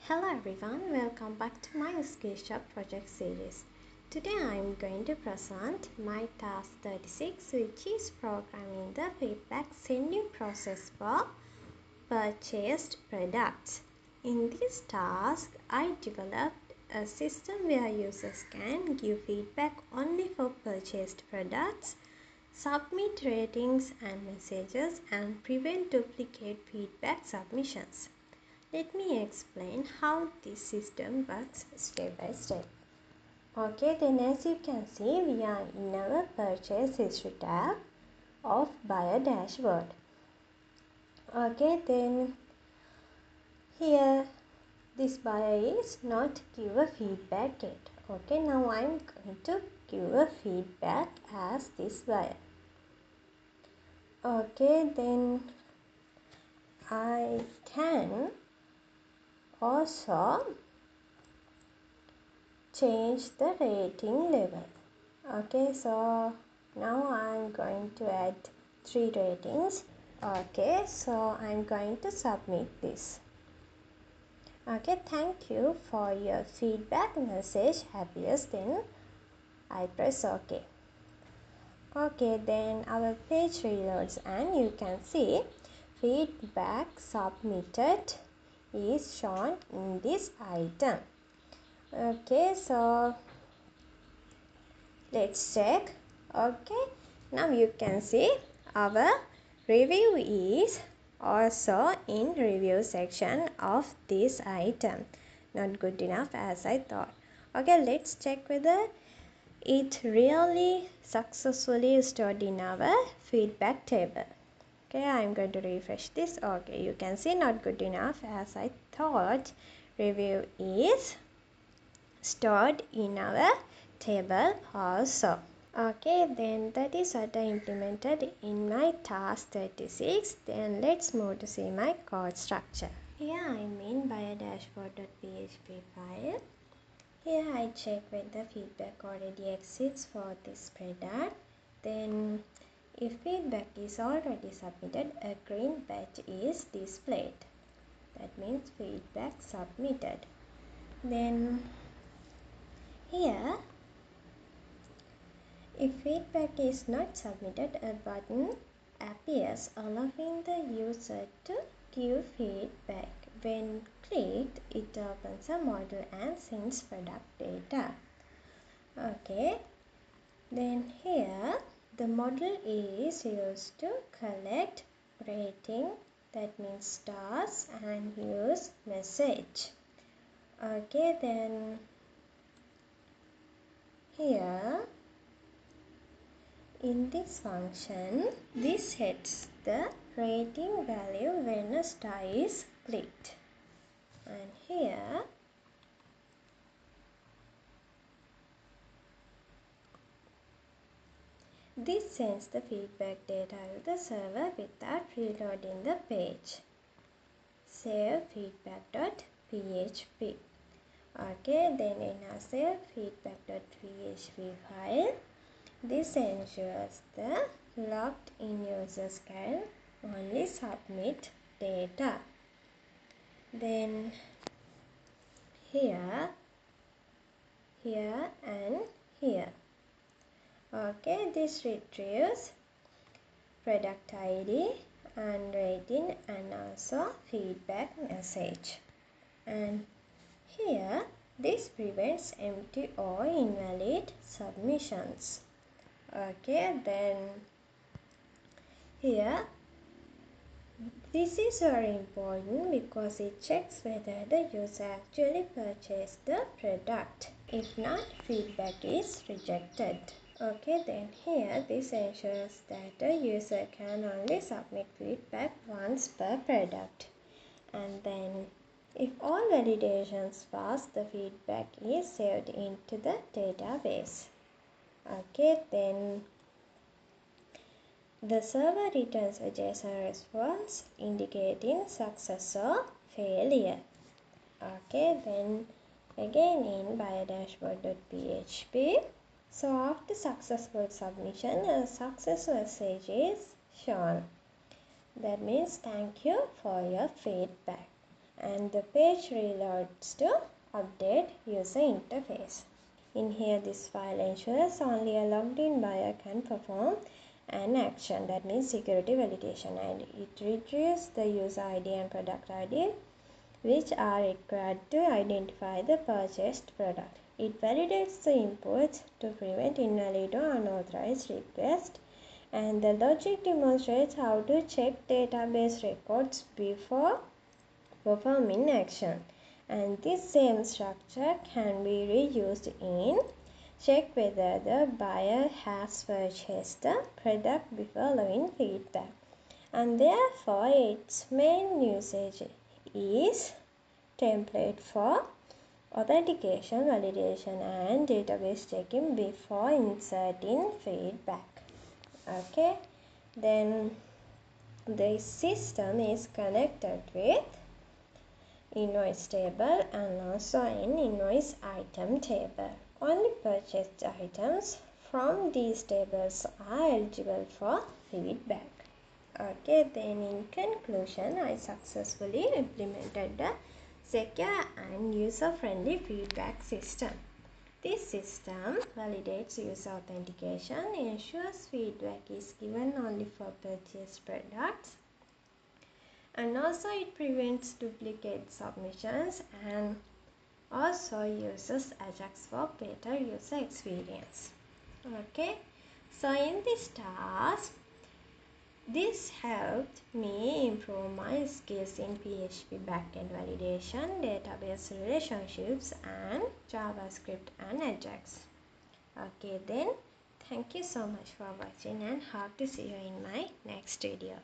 Hello everyone, welcome back to my Skillshop project series. Today I am going to present my task 36, which is programming the feedback sending process for purchased products. In this task, I developed a system where users can give feedback only for purchased products, submit ratings and messages, and prevent duplicate feedback submissions. Let me explain how this system works step by step. Okay, then as you can see, we are in our purchase history tab of buyer dashboard. Okay, then here this buyer is not give a feedback yet. Okay, now I am going to give a feedback as this buyer. Okay, then I can also change the rating level. Okay, so now I'm going to add 3 ratings. Okay, so I'm going to submit this. Okay, thank you for your feedback message appears, then I press OK. Okay, then our page reloads and you can see feedback submitted is shown in this item. Okay, so let's check. Okay, now you can see our review is also in review section of this item. Not good enough as I thought. Okay, let's check whether it really successfully stored in our feedback table. Okay, I'm going to refresh this. Okay, you can see not good enough as I thought. Review is stored in our table also. Okay, then that is what I implemented in my task 36. Then let's move to see my code structure. Here I'm in buyerdashboard.php file. Here I check whether feedback already exists for this product. Then if feedback is already submitted, a green badge is displayed. That means feedback submitted. Then here, if feedback is not submitted, a button appears allowing the user to give feedback. When clicked, it opens a model and sends product data. Okay, then here the model is used to collect rating, that means stars, and use message. Okay, then here in this function, this sets the rating value when a star is clicked. And here this sends the feedback data to the server without reloading the page. Save feedback.php. Okay, then in our save feedback.php file, this ensures the logged in users can only submit data. Then here and here. Okay, this retrieves product ID and rating and also feedback message. And here this prevents empty or invalid submissions. Okay, then here this is very important because it checks whether the user actually purchased the product. If not, feedback is rejected. Okay, then here this ensures that the user can only submit feedback once per product. And then if all validations pass, the feedback is saved into the database. Okay, then the server returns a JSON response indicating success or failure. Okay, then again in buyerdashboard.php. So after successful submission, a success message is shown. That means thank you for your feedback. and the page reloads to update user interface. In here, this file ensures only a logged in buyer can perform an action, that means security validation, and it retrieves the user ID and product ID which are required to identify the purchased product. It validates the inputs to prevent invalid or unauthorized requests, and the logic demonstrates how to check database records before performing action. And this same structure can be reused in check whether the buyer has purchased the product before allowing feedback. And therefore, its main usage is template for authentication, validation, and database checking before inserting feedback. Okay, then this system is connected with invoice table and also an invoice item table. Only purchased items from these tables are eligible for feedback. Okay, then in conclusion, I successfully implemented the secure and user-friendly feedback system. This system validates user authentication, ensures feedback is given only for purchased products, and also it prevents duplicate submissions and also uses Ajax for better user experience. Okay, so in this task, this helped me improve my skills in PHP backend validation, database relationships, and JavaScript and Ajax. Okay, then thank you so much for watching and hope to see you in my next video.